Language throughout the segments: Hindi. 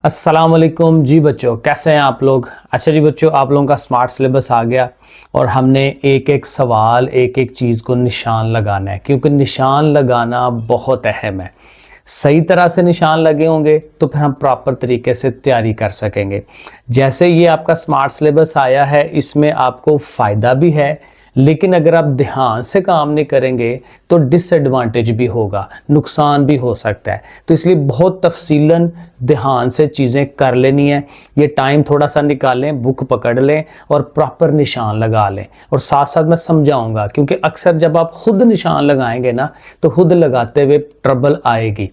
अस्सलाम वालेकुम जी बच्चों, कैसे हैं आप लोग। अच्छा जी बच्चों, आप लोगों का स्मार्ट सिलेबस आ गया और हमने एक एक सवाल एक एक चीज़ को निशान लगाना है, क्योंकि निशान लगाना बहुत अहम है। सही तरह से निशान लगे होंगे तो फिर हम प्रॉपर तरीके से तैयारी कर सकेंगे। जैसे ये आपका स्मार्ट सिलेबस आया है, इसमें आपको फ़ायदा भी है, लेकिन अगर आप ध्यान से काम नहीं करेंगे तो डिसएडवांटेज भी होगा, नुकसान भी हो सकता है। तो इसलिए बहुत तफसीलन ध्यान से चीज़ें कर लेनी है। ये टाइम थोड़ा सा निकालें, बुक पकड़ लें और प्रॉपर निशान लगा लें। और साथ साथ मैं समझाऊंगा, क्योंकि अक्सर जब आप खुद निशान लगाएंगे ना तो खुद लगाते हुए ट्रबल आएगी,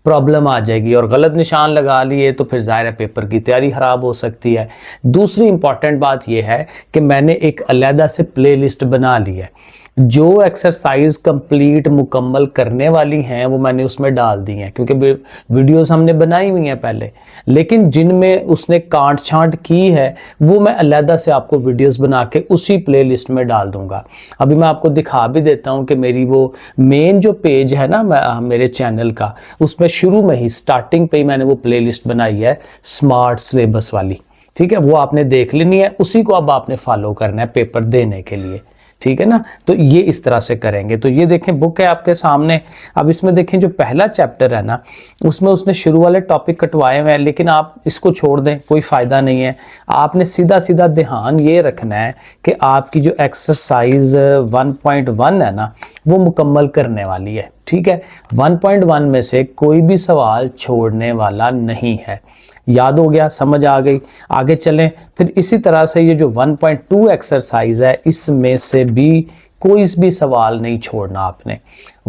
प्रॉब्लम आ जाएगी, और गलत निशान लगा लिए तो फिर ज़ाहिर है पेपर की तैयारी ख़राब हो सकती है। दूसरी इंपॉर्टेंट बात यह है कि मैंने एक अलहदा से प्लेलिस्ट बना ली है। जो एक्सरसाइज कंप्लीट मुकम्मल करने वाली हैं वो मैंने उसमें डाल दी हैं, क्योंकि वीडियोस हमने बनाई हुई हैं पहले, लेकिन जिनमें उसने काट छांट की है वो मैं अलहदा से आपको वीडियोस बना के उसी प्लेलिस्ट में डाल दूंगा। अभी मैं आपको दिखा भी देता हूं कि मेरी वो मेन जो पेज है ना मेरे चैनल का, उसमें शुरू में ही स्टार्टिंग पे ही मैंने वो प्लेलिस्ट बनाई है स्मार्ट सिलेबस वाली। ठीक है, वो आपने देख लेनी है, उसी को अब आपने फॉलो करना है पेपर देने के लिए। ठीक है ना, तो ये इस तरह से करेंगे। तो ये देखें, बुक है आपके सामने। अब इसमें देखें जो पहला चैप्टर है ना, उसमें उसने शुरू वाले टॉपिक कटवाए हुए हैं, लेकिन आप इसको छोड़ दें, कोई फ़ायदा नहीं है। आपने सीधा सीधा ध्यान ये रखना है कि आपकी जो एक्सरसाइज 1.1 है ना वो मुकम्मल करने वाली है। ठीक है, 1.1 में से कोई भी सवाल छोड़ने वाला नहीं है। याद हो गया, समझ आ गई। आगे चलें। फिर इसी तरह से ये जो 1.2 एक्सरसाइज है, इसमें से भी कोई भी सवाल नहीं छोड़ना आपने।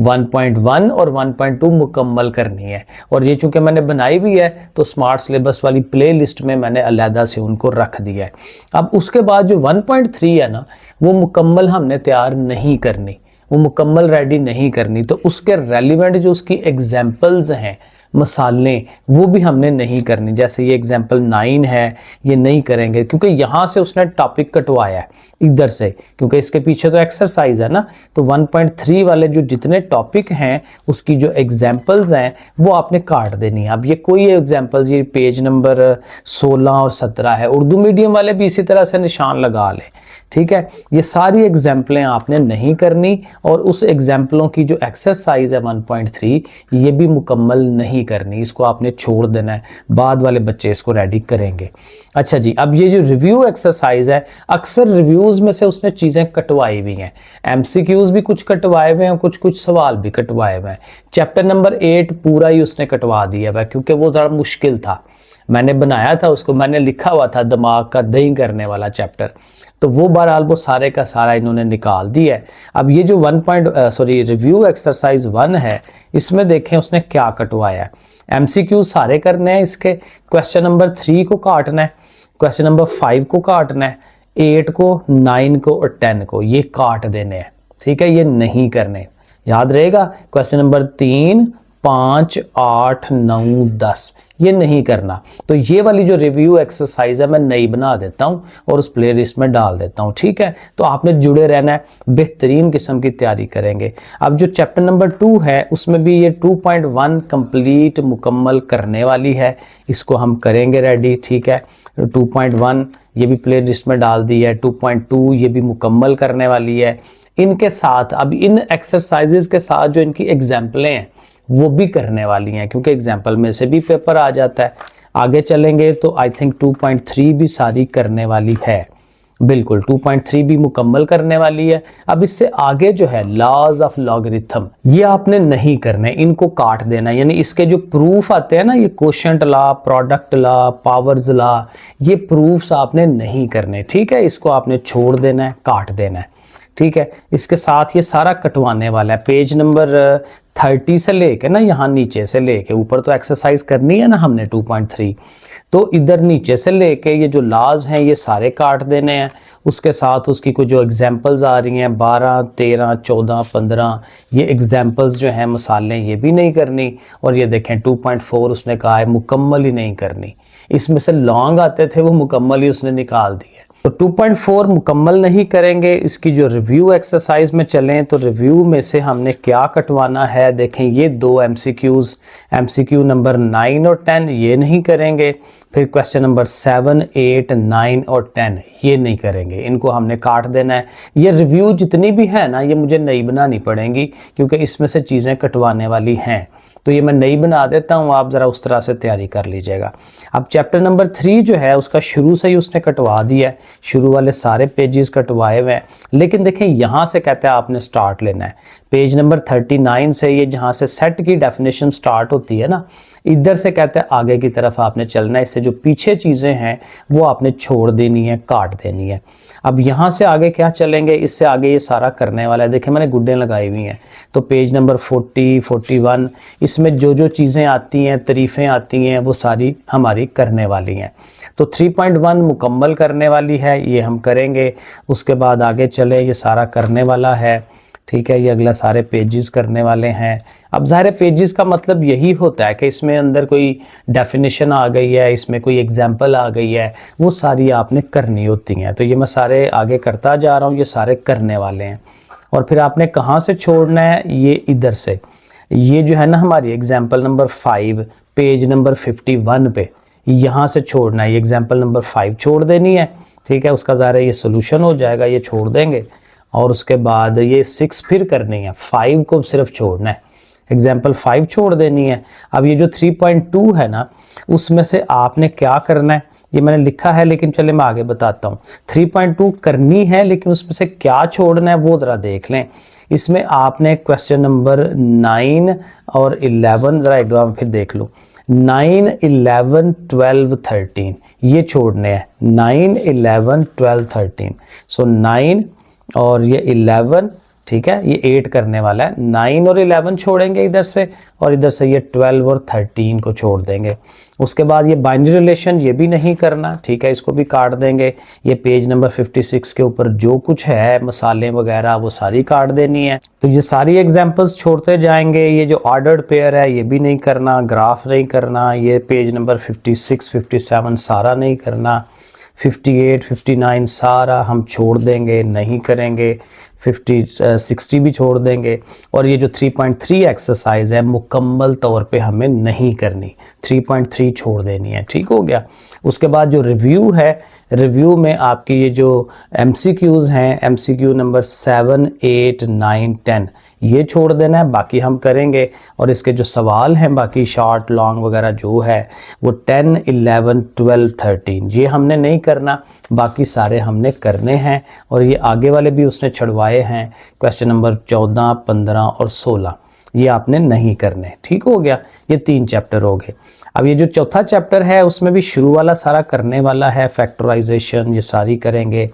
1.1 और 1.2 मुकम्मल करनी है। और ये चूंकि मैंने बनाई भी है तो स्मार्ट सिलेबस वाली प्लेलिस्ट में मैंने अलहदा से उनको रख दिया है। अब उसके बाद जो 1.3 है ना, वो मुकम्मल हमने तैयार नहीं करनी, वो मुकम्मल रेडी नहीं करनी। तो उसके रेलिवेंट जो उसकी एग्जाम्पल्स हैं, मसालें, वो भी हमने नहीं करनी। जैसे ये एग्जाम्पल 9 है, ये नहीं करेंगे, क्योंकि यहाँ से उसने टॉपिक कटवाया है इधर से, क्योंकि इसके पीछे तो एक्सरसाइज है ना। तो 1.3 वाले जो जितने टॉपिक हैं उसकी जो एग्जाम्पल्स हैं वो आपने काट देनी है। अब ये कोई एग्जाम्पल्स, ये पेज नंबर 16 और 17 है, उर्दू मीडियम वाले भी इसी तरह से निशान लगा लें। ठीक है, ये सारी एग्जाम्पलें आपने नहीं करनी, और उस एग्जाम्पलों की जो एक्सरसाइज है 1.3 ये भी मुकम्मल नहीं करनी, इसको आपने छोड़ देना है, बाद वाले बच्चे इसको रेडी करेंगे। अच्छा जी, अब ये जो रिव्यू एक्सरसाइज है, अक्सर रिव्यूज़ में से उसने चीज़ें कटवाई हुई हैं, एमसीक्यूज़ भी कुछ कटवाए हुए हैं, कुछ सवाल भी कटवाए हुए हैं। चैप्टर नंबर 8 पूरा ही उसने कटवा दिया हुआ है, क्योंकि वो ज़रा मुश्किल था। मैंने बनाया था उसको, मैंने लिखा हुआ था दिमाग का दही करने वाला चैप्टर, तो वो बहरहाल वो सारे का सारा इन्होंने निकाल दिया है। अब ये जो रिव्यू एक्सरसाइज 1 है, इसमें देखें उसने क्या कटवाया है। एमसीक्यू सारे करने हैं इसके। क्वेश्चन नंबर 3 को काटना है, क्वेश्चन नंबर 5 को काटना है, 8 को, 9 को और 10 को, ये काट देने हैं। ठीक है, ये नहीं करने, याद रहेगा। क्वेश्चन नंबर 3, 5, 8, 9, 10 ये नहीं करना। तो ये वाली जो रिव्यू एक्सरसाइज है मैं नई बना देता हूँ और उस प्ले लिस्ट में डाल देता हूँ। ठीक है, तो आपने जुड़े रहना है, बेहतरीन किस्म की तैयारी करेंगे। अब जो चैप्टर नंबर 2 है उसमें भी ये 2.1 कंप्लीट मुकम्मल करने वाली है, इसको हम करेंगे रेडी। ठीक है, 2.1 ये भी प्ले लिस्ट में डाल दी है, 2.2 ये भी मुकम्मल करने वाली है। इनके साथ अब इन एक्सरसाइजेज के साथ जो इनकी एग्जाम्पलें हैं वो भी करने वाली हैं, क्योंकि एग्जाम्पल में से भी पेपर आ जाता है। आगे चलेंगे तो आई थिंक 2.3 भी सारी करने वाली है, बिल्कुल 2.3 भी मुकम्मल करने वाली है। अब इससे आगे जो है लॉज ऑफ लॉगरिथम, ये आपने नहीं करने, इनको काट देना। यानी इसके जो प्रूफ आते हैं ना, ये quotient law, product law, powers law, ये प्रूफ्स आपने नहीं करने। ठीक है, इसको आपने छोड़ देना है, काट देना है। ठीक है, इसके साथ ये सारा कटवाने वाला है। पेज नंबर 30 से लेके ना, यहाँ नीचे से लेके ऊपर तो एक्सरसाइज करनी है ना हमने 2.3, तो इधर नीचे से लेके ये जो लॉज हैं ये सारे काट देने हैं। उसके साथ उसकी कुछ जो एग्जाम्पल्स आ रही हैं 12, 13, 14, 15, ये एग्जाम्पल्स जो हैं मसालें, ये भी नहीं करनी। और ये देखें 2.4 उसने कहा है मुकम्मल ही नहीं करनी, इसमें से लॉन्ग आते थे वो मुकम्मल ही उसने निकाल दिए। तो 2.4 मुकम्मल नहीं करेंगे। इसकी जो रिव्यू एक्सरसाइज में चलें तो रिव्यू में से हमने क्या कटवाना है, देखें ये दो एमसीक्यू नंबर 9 और 10 ये नहीं करेंगे। फिर क्वेश्चन नंबर 7, 8, 9 और 10 ये नहीं करेंगे, इनको हमने काट देना है। ये रिव्यू जितनी भी है ना ये मुझे नई बनानी पड़ेंगी क्योंकि इसमें से चीज़ें कटवाने वाली हैं, तो ये मैं नई बना देता हूँ, आप ज़रा उस तरह से तैयारी कर लीजिएगा। अब चैप्टर नंबर 3 जो है उसका शुरू से ही उसने कटवा दिया है, शुरू वाले सारे पेजेस कटवाए हुए हैं। लेकिन देखें यहाँ से कहते हैं आपने स्टार्ट लेना है, पेज नंबर 39 से, ये जहाँ से सेट की डेफिनेशन स्टार्ट होती है ना, इधर से कहते हैं आगे की तरफ आपने चलना है। इससे जो पीछे चीज़ें हैं वो आपने छोड़ देनी है, काट देनी है। अब यहाँ से आगे क्या चलेंगे, इससे आगे ये सारा करने वाला है। देखिए मैंने गुड्डें लगाई हुई हैं, तो पेज नंबर 40, 41 इसमें जो जो चीज़ें आती हैं, तारीफ़ें आती हैं, वो सारी हमारी करने वाली हैं। तो 3.1 मुकम्मल करने वाली है, ये हम करेंगे। उसके बाद आगे चले, ये सारा करने वाला है, ठीक है। ये अगला सारे पेजेस करने वाले हैं। अब ज़ाहिर पेजेस का मतलब यही होता है कि इसमें अंदर कोई डेफिनेशन आ गई है, इसमें कोई एग्जांपल आ गई है, वो सारी आपने करनी होती हैं। तो ये मैं सारे आगे करता जा रहा हूँ, ये सारे करने वाले हैं। और फिर आपने कहाँ से छोड़ना है, ये इधर से, ये जो है ना हमारी एग्जाम्पल नंबर 5 पेज नंबर 51 पे यहाँ से छोड़ना है। ये एग्जाम्पल नंबर 5 छोड़ देनी है, ठीक है। उसका ज़ाहिर ये सोल्यूशन हो जाएगा, ये छोड़ देंगे। और उसके बाद ये 6 फिर करनी है, 5 को सिर्फ छोड़ना है, एग्जाम्पल 5 छोड़ देनी है। अब ये जो 3.2 है ना उसमें से आपने क्या करना है, ये मैंने लिखा है लेकिन चले मैं आगे बताता हूँ। 3.2 करनी है लेकिन उसमें से क्या छोड़ना है वो ज़रा देख लें। इसमें आपने क्वेश्चन नंबर 9 और 11 ज़रा एक बार फिर देख लो, 9, 11, 12, 13 ये छोड़ने हैं, 9, 11, 12, 13। सो 9 और ये 11, ठीक है, ये 8 करने वाला है। 9 और 11 छोड़ेंगे इधर से, और इधर से ये 12 और 13 को छोड़ देंगे। उसके बाद ये बाइनरी रिलेशन ये भी नहीं करना, ठीक है, इसको भी काट देंगे। ये पेज नंबर 56 के ऊपर जो कुछ है मसाले वगैरह वो सारी काट देनी है। तो ये सारी एग्जांपल्स छोड़ते जाएंगे। ये जो ऑर्डर्ड पेयर है ये भी नहीं करना, ग्राफ नहीं करना, ये पेज नंबर 56, 57 सारा नहीं करना, 58, 59 सारा हम छोड़ देंगे, नहीं करेंगे। 60 भी छोड़ देंगे। और ये जो 3.3 एक्सरसाइज है मुकम्मल तौर पे हमें नहीं करनी, 3.3 छोड़ देनी है, ठीक हो गया। उसके बाद जो रिव्यू है, रिव्यू में आपकी ये जो MCQs हैं, MCQ नंबर 7, 8, 9, 10 ये छोड़ देना है, बाकी हम करेंगे। और इसके जो सवाल हैं बाकी शॉर्ट लॉन्ग वगैरह जो है वो 10, 11, 12, 13 ये हमने नहीं करना, बाकी सारे हमने करने हैं। और ये आगे वाले भी उसने छड़वाए हैं, क्वेश्चन नंबर 14, 15 और 16 ये आपने नहीं करने, ठीक हो गया। ये 3 चैप्टर हो गए। अब ये जो चौथा चैप्टर है उसमें भी शुरू वाला सारा करने वाला है, फैक्टराइजेशन ये सारी करेंगे।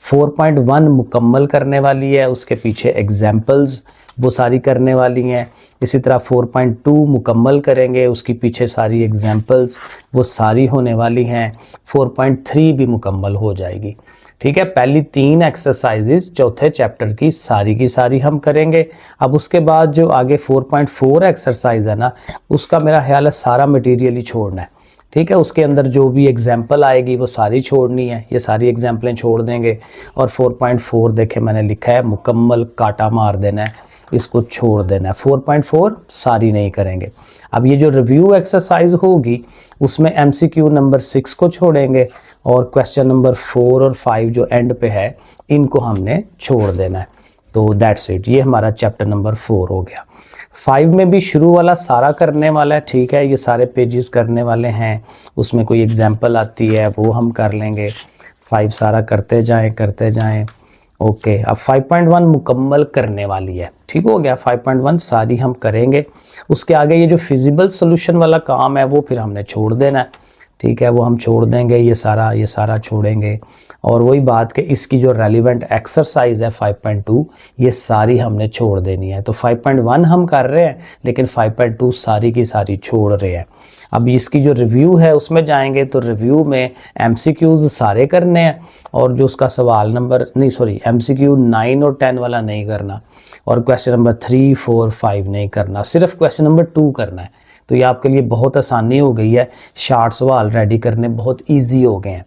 4.1 मुकम्मल करने वाली है, उसके पीछे एग्जाम्पल्स वो सारी करने वाली हैं। इसी तरह 4.2 मुकम्मल करेंगे, उसके पीछे सारी एग्जाम्पल्स वो सारी होने वाली हैं। 4.3 भी मुकम्मल हो जाएगी, ठीक है। पहली 3 एक्सरसाइजेज चौथे चैप्टर की सारी हम करेंगे। अब उसके बाद जो आगे 4.4 एक्सरसाइज है ना उसका मेरा ख्याल है सारा मटेरियल ही छोड़ना है, ठीक है। उसके अंदर जो भी एग्जाम्पल आएगी वो सारी छोड़नी है, ये सारी एग्जाम्पलें छोड़ देंगे। और 4.4 देखे मैंने लिखा है मुकम्मल काटा मार देना है, इसको छोड़ देना है। 4.4 सारी नहीं करेंगे। अब ये जो रिव्यू एक्सरसाइज होगी उसमें MCQ नंबर 6 को छोड़ेंगे और क्वेश्चन नंबर 4 और 5 जो एंड पे है इनको हमने छोड़ देना है। तो दैट्स इट, ये हमारा चैप्टर नंबर 4 हो गया। 5 में भी शुरू वाला सारा करने वाला है, ठीक है, ये सारे पेजेस करने वाले हैं। उसमें कोई एग्जाम्पल आती है वो हम कर लेंगे। 5 सारा करते जाएं। ओके, अब 5.1 मुकम्मल करने वाली है, ठीक हो गया। 5.1 सारी हम करेंगे। उसके आगे ये जो फिजिबल सोल्यूशन वाला काम है वो फिर हमने छोड़ देना है, ठीक है, वो हम छोड़ देंगे। ये सारा छोड़ेंगे। और वही बात कि इसकी जो रेलिवेंट एक्सरसाइज है 5.2 ये सारी हमने छोड़ देनी है। तो 5.1 हम कर रहे हैं लेकिन 5.2 सारी की सारी छोड़ रहे हैं। अब इसकी जो रिव्यू है उसमें जाएंगे तो रिव्यू में MCQs सारे करने हैं और जो उसका सवाल नंबर MCQ 9 और 10 वाला नहीं करना, और क्वेश्चन नंबर 3, 4, 5 नहीं करना, सिर्फ क्वेश्चन नंबर 2 करना है। तो ये आपके लिए बहुत आसानी हो गई है, शार्ट सवाल रेडी करने बहुत ईजी हो गए हैं।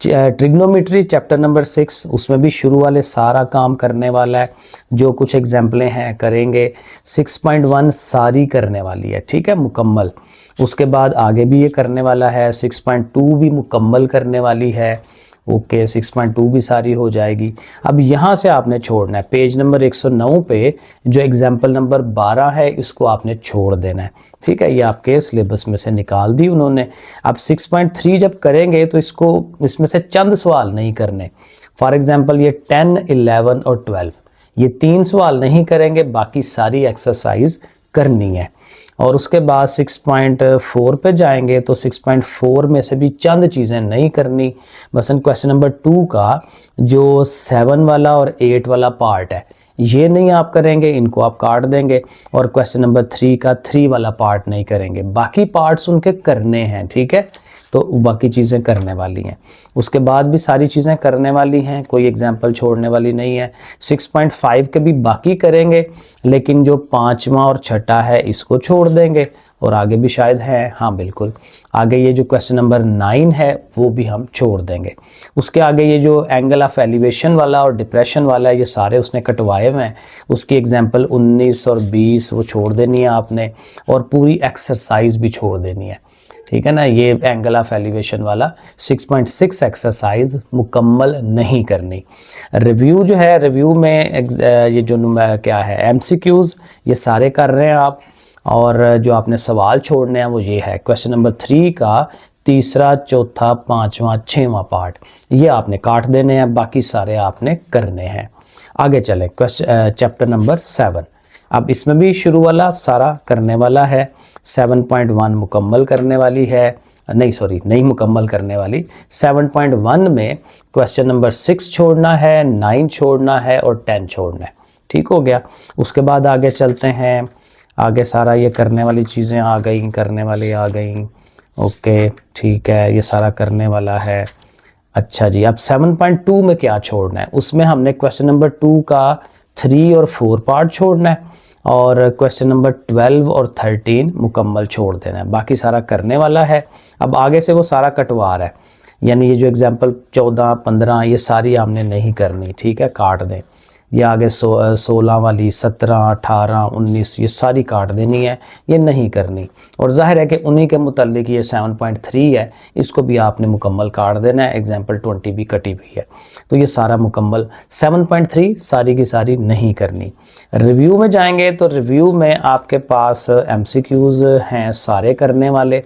ट्रिग्नोमेट्री चैप्टर नंबर 6, उसमें भी शुरू वाले सारा काम करने वाला है, जो कुछ एग्जाम्पलें हैं करेंगे। 6.1 सारी करने वाली है, ठीक है, मुकम्मल। उसके बाद आगे भी ये करने वाला है, 6.2 भी मुकम्मल करने वाली है। ओके, 6.2 भी सारी हो जाएगी। अब यहाँ से आपने छोड़ना है, पेज नंबर 109 पे जो एग्जाम्पल नंबर 12 है इसको आपने छोड़ देना है, ठीक है। ये आपके सिलेबस में से निकाल दी उन्होंने। अब 6.3 जब करेंगे तो इसमें से चंद सवाल नहीं करने। फॉर एग्जाम्पल ये 10, 11 और 12, ये 3 सवाल नहीं करेंगे, बाकी सारी एक्सरसाइज करनी है। और उसके बाद 6.4 पे जाएंगे तो 6.4 में से भी चंद चीज़ें नहीं करनी। मसलन क्वेश्चन नंबर 2 का जो 7 वाला और 8 वाला पार्ट है ये नहीं आप करेंगे, इनको आप काट देंगे। और क्वेश्चन नंबर 3 का 3 वाला पार्ट नहीं करेंगे, बाकी पार्ट्स उनके करने हैं, ठीक है। तो बाकी चीज़ें करने वाली हैं। उसके बाद भी सारी चीज़ें करने वाली हैं, कोई एग्जाम्पल छोड़ने वाली नहीं है। 6.5 के भी बाकी करेंगे, लेकिन जो 5वां और 6ठा है इसको छोड़ देंगे। और आगे भी शायद है, हाँ बिल्कुल, आगे ये जो क्वेश्चन नंबर 9 है वो भी हम छोड़ देंगे। उसके आगे ये जो एंगल ऑफ एलिवेशन वाला और डिप्रेशन वाला है ये सारे उसने कटवाए हुए हैं, उसकी एग्जाम्पल 19 और 20 वो छोड़ देनी है आपने, और पूरी एक्सरसाइज भी छोड़ देनी है, ठीक है ना। ये एंगल ऑफ एलिवेशन वाला 6.6 एक्सरसाइज मुकम्मल नहीं करनी। रिव्यू जो है, रिव्यू में ये जो क्या है एमसीक्यूज़ ये सारे कर रहे हैं आप, और जो आपने सवाल छोड़ने हैं वो ये है क्वेश्चन नंबर 3 का 3रा, 4था, 5वां, 6वां पार्ट, ये आपने काट देने हैं, बाकी सारे आपने करने हैं। आगे चलें, चैप्टर नंबर 7। अब इसमें भी शुरू वाला सारा करने वाला है। 7.1 मुकम्मल करने वाली है, नहीं मुकम्मल करने वाली। 7.1 में क्वेश्चन नंबर 6 छोड़ना है, 9 छोड़ना है और 10 छोड़ना है, ठीक हो गया। उसके बाद आगे चलते हैं, आगे सारा ये करने वाली चीज़ें आ गई, करने वाली आ गई। ओके, ठीक है, ये सारा करने वाला है। अच्छा जी, अब 7.2 में क्या छोड़ना है, उसमें हमने क्वेश्चन नंबर 2 का 3 और 4 पार्ट छोड़ना है, और क्वेश्चन नंबर 12 और 13 मुकम्मल छोड़ देना है, बाकी सारा करने वाला है। अब आगे से वो सारा कटवा रहा है, यानी ये जो एग्जाम्पल 14, 15 ये सारी हमने नहीं करनी, ठीक है, काट दें। ये आगे 16 वाली, 17, 18, 19 ये सारी काट देनी है, ये नहीं करनी। और जाहिर है कि उन्हीं के मुतालिक ये 7.3 है, इसको भी आपने मुकम्मल काट देना है, एग्जाम्पल 20 भी कटी हुई है, तो ये सारा मुकम्मल। 7.3 सारी की सारी नहीं करनी। रिव्यू में जाएंगे तो रिव्यू में आपके पास MCQs हैं सारे करने वाले,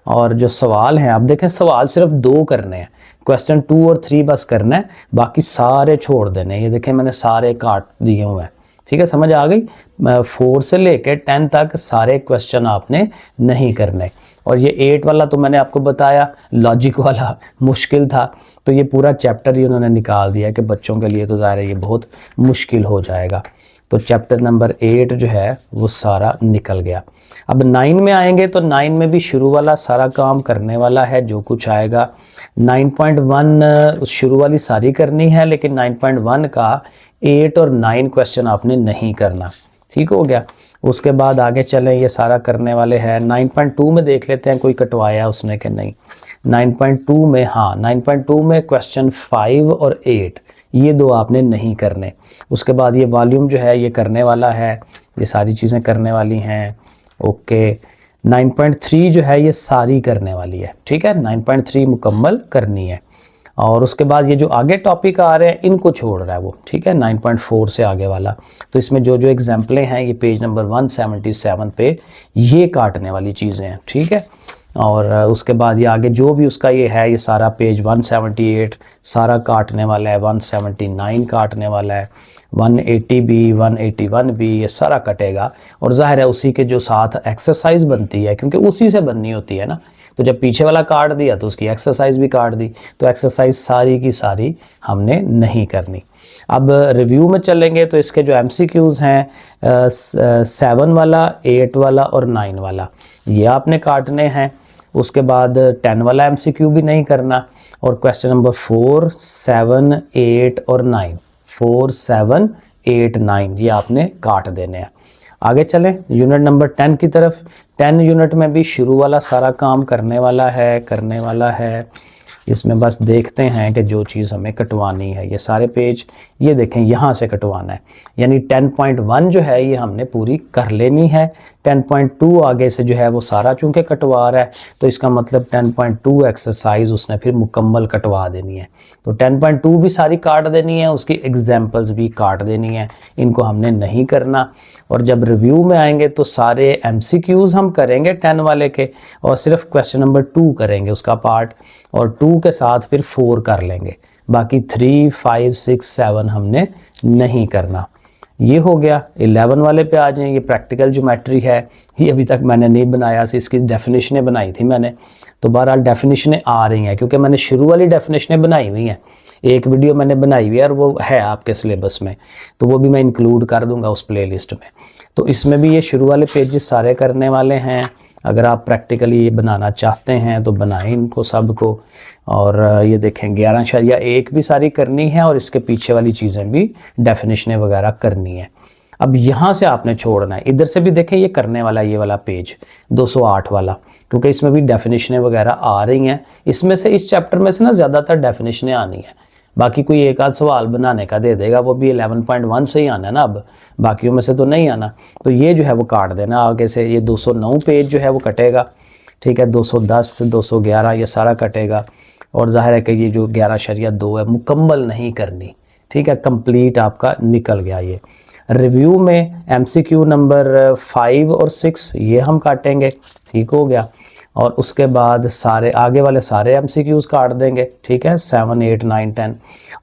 और जो सवाल हैं आप देखें, सवाल सिर्फ 2 करने हैं, क्वेश्चन 2 और 3 बस करना है, बाकी सारे छोड़ देने। ये देखें मैंने सारे काट दिए हुए हैं, ठीक है, समझ आ गई। 4 से लेकर 10 तक सारे क्वेश्चन आपने नहीं करने। और ये 8 वाला तो मैंने आपको बताया, लॉजिक वाला मुश्किल था, तो ये पूरा चैप्टर ही उन्होंने निकाल दिया कि बच्चों के लिए तो ज़ाहिर है ये बहुत मुश्किल हो जाएगा। तो चैप्टर नंबर 8 जो है वो सारा निकल गया। अब 9 में आएंगे तो 9 में भी शुरू वाला सारा काम करने वाला है, जो कुछ आएगा। 9.1 शुरू वाली सारी करनी है, लेकिन 9.1 का 8 और 9 क्वेश्चन आपने नहीं करना, ठीक हो गया। उसके बाद आगे चलें, ये सारा करने वाले हैं। 9.2 में देख लेते हैं कोई कटवाया उसने कि नहीं। 9.2 में, हाँ 9.2 में क्वेश्चन 5 और 8 ये 2 आपने नहीं करने। उसके बाद ये वॉल्यूम जो है ये करने वाला है, ये सारी चीज़ें करने वाली हैं। ओके, 9.3 जो है ये सारी करने वाली है, ठीक है, 9.3 मुकम्मल करनी है। और उसके बाद ये जो आगे टॉपिक आ रहे हैं इनको छोड़ रहा है वो, ठीक है, 9.4 से आगे वाला। तो इसमें जो जो एग्जाम्पलें हैं ये पेज नंबर 177 पे ये काटने वाली चीज़ें हैं, ठीक है। और उसके बाद ये आगे जो भी उसका ये है, ये सारा पेज 178 सारा काटने वाला है, 179 काटने वाला है, 180 भी, 181 भी, ये सारा कटेगा। और जाहिर है उसी के जो साथ एक्सरसाइज बनती है, क्योंकि उसी से बननी होती है ना, तो जब पीछे वाला काट दिया तो उसकी एक्सरसाइज भी काट दी, तो एक्सरसाइज सारी की सारी हमने नहीं करनी। अब रिव्यू में चलेंगे तो इसके जो MCQs हैं 7 वाला, 8 वाला और 9 वाला ये आपने काटने हैं। उसके बाद 10 वाला MCQ भी नहीं करना। और क्वेश्चन नंबर 4, 7, 8 और 9, 4, 7, 8, 9 ये आपने काट देने हैं। आगे चलें यूनिट नंबर 10 की तरफ। 10 यूनिट में भी शुरू वाला सारा काम करने वाला है। इसमें बस देखते हैं कि जो चीज़ हमें कटवानी है, ये सारे पेज ये देखें यहाँ से कटवाना है, यानी 10.1 जो है ये हमने पूरी कर लेनी है। 10.2 आगे से जो है वो सारा चूँकि कटवा रहा है, तो इसका मतलब 10.2 एक्सरसाइज उसने फिर मुकम्मल कटवा देनी है। तो 10.2 भी सारी काट देनी है, उसकी एग्जाम्पल्स भी काट देनी है, इनको हमने नहीं करना। और जब रिव्यू में आएंगे तो सारे MCQs हम करेंगे 10 वाले के, और सिर्फ क्वेश्चन नंबर 2 करेंगे उसका पार्ट, और 2 के साथ फिर 4 कर लेंगे, बाकी 3, 5, 6, 7 हमने नहीं करना। ये हो गया। 11 वाले पे आ जाएं। ये प्रैक्टिकल ज्योमेट्री है, ये अभी तक मैंने नहीं बनाया, इसकी डेफिनेशनें बनाई थी मैंने, तो बहरहाल डेफिनेशनें आ रही हैं क्योंकि मैंने शुरू वाली डेफिनेशनें बनाई हुई हैं, एक वीडियो मैंने बनाई हुई है और वो है आपके सिलेबस में, तो वो भी मैं इंक्लूड कर दूंगा उस प्लेलिस्ट में। तो इसमें भी ये शुरू वाले पेजेस सारे करने वाले हैं। अगर आप प्रैक्टिकली ये बनाना चाहते हैं तो बनाएं इनको सब को। और ये देखें 11.1 भी सारी करनी है, और इसके पीछे वाली चीज़ें भी डेफिनेशनें वगैरह करनी है। अब यहाँ से आपने छोड़ना है, इधर से भी देखें ये करने वाला ये वाला पेज 208 वाला, क्योंकि इसमें भी डेफिनेशनें वगैरह आ रही हैं। इसमें से इस चैप्टर में से ना ज़्यादातर डेफिनेशनें आनी है, बाकी कोई एक आध सवाल बनाने का दे देगा, वो भी 11.1 से ही आना है ना, अब बाकियों में से तो नहीं आना। तो ये जो है वो काट देना आगे से, ये 209 पेज जो है वो कटेगा, ठीक है। 210, 211 ये सारा कटेगा, और जाहिर है कि ये जो 11.2 है मुकम्मल नहीं करनी, ठीक है, कंप्लीट आपका निकल गया। ये रिव्यू में MCQ नंबर 5 और 6 ये हम काटेंगे, ठीक हो गया। और उसके बाद सारे आगे वाले सारे MCQs काट देंगे, ठीक है, 7, 8, 9, 10,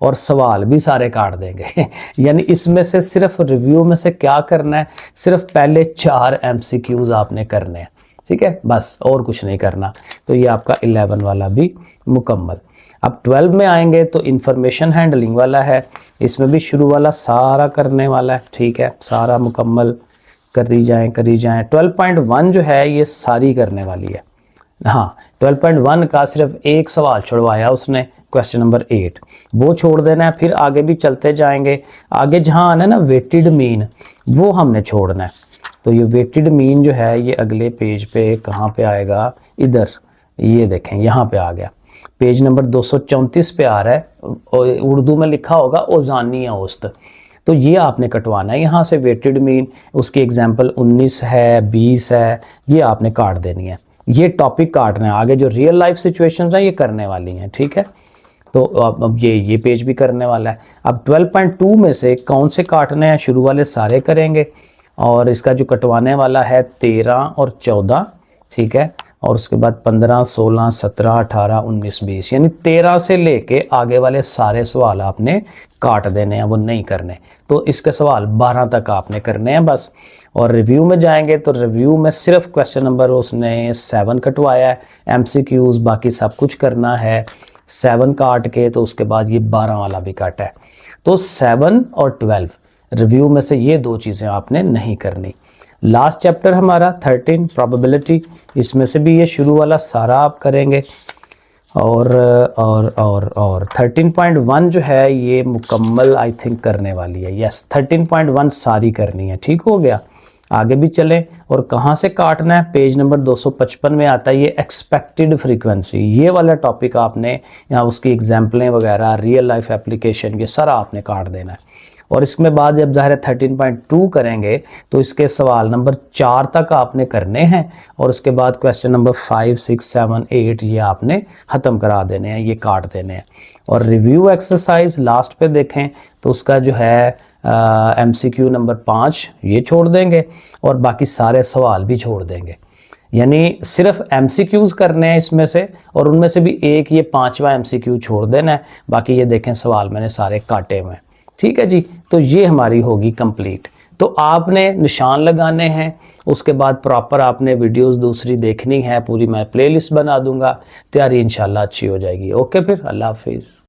और सवाल भी सारे काट देंगे यानी इसमें से सिर्फ रिव्यू में से क्या करना है, सिर्फ पहले 4 MCQs आपने करने हैं, ठीक है, बस और कुछ नहीं करना। तो ये आपका 11 वाला भी मुकम्मल। अब 12 में आएंगे तो इंफॉर्मेशन हैंडलिंग वाला है, इसमें भी शुरू वाला सारा करने वाला है, ठीक है, सारा मुकम्मल करी जाएं 12.1 जो है ये सारी करने वाली है। हाँ, 12.1 का सिर्फ एक सवाल छुड़वाया उसने, क्वेश्चन नंबर 8, वो छोड़ देना है। फिर आगे भी चलते जाएंगे, आगे जहाँ आना है ना वेटेड मीन, वो हमने छोड़ना है। तो ये वेटेड मीन जो है ये अगले पेज पे कहाँ पे आएगा, इधर ये देखें यहाँ पे आ गया, पेज नंबर 234 पे आ रहा है, उर्दू में लिखा होगा ओजानी औसत। तो ये आपने कटवाना है यहाँ से वेटेड मीन, उसकी एग्जाम्पल 19 है, 20 है, ये आपने काट देनी है, ये टॉपिक काटना है। आगे जो रियल लाइफ सिचुएशंस हैं ये करने वाली हैं, ठीक है। तो अब ये पेज भी करने वाला है। अब 12.2 में से कौन से काटने हैं, शुरू वाले सारे करेंगे, और इसका जो कटवाने वाला है 13 और 14, ठीक है, और उसके बाद 15, 16, 17, 18, 19, 20, यानी 13 से लेके आगे वाले सारे सवाल आपने काट देने हैं, वो नहीं करने। तो इसके सवाल 12 तक आपने करने हैं बस। और रिव्यू में जाएंगे तो रिव्यू में सिर्फ क्वेश्चन नंबर उसने 7 कटवाया है, MCQs बाकी सब कुछ करना है 7 काट के, तो उसके बाद ये 12 वाला भी काटा है। तो 7 और 12 रिव्यू में से ये 2 चीज़ें आपने नहीं करनी। लास्ट चैप्टर हमारा 13 प्रोबेबिलिटी, इसमें से भी ये शुरू वाला सारा आप करेंगे, और 13.1 जो है ये मुकम्मल आई थिंक करने वाली है, यस 13.1 सारी करनी है, ठीक हो गया। आगे भी चलें, और कहाँ से काटना है, पेज नंबर 255 में आता है ये एक्सपेक्टेड फ्रीक्वेंसी, ये वाला टॉपिक आपने यहाँ उसकी एग्जाम्पलें वगैरह रियल लाइफ एप्लीकेशन ये सारा आपने काट देना है। और इसमें बाद जब ज़ाहिर है 13.2 करेंगे तो इसके सवाल नंबर 4 तक आपने करने हैं, और उसके बाद क्वेश्चन नंबर 5, 6, 7, 8 ये आपने ख़त्म करा देने हैं, ये काट देने हैं। और रिव्यू एक्सरसाइज लास्ट पे देखें तो उसका जो है MCQ नंबर 5 ये छोड़ देंगे, और बाकी सारे सवाल भी छोड़ देंगे, यानी सिर्फ MCQs करने हैं इसमें से, और उनमें से भी एक ये 5वां MCQ छोड़ देना है, बाकी ये देखें सवाल मैंने सारे काटे हुए हैं, ठीक है जी। तो ये हमारी होगी कंप्लीट। तो आपने निशान लगाने हैं, उसके बाद प्रॉपर आपने वीडियोस दूसरी देखनी है, पूरी मैं प्लेलिस्ट बना दूंगा, तैयारी इंशाल्लाह अच्छी हो जाएगी। ओके, फिर अल्लाह हाफिज़।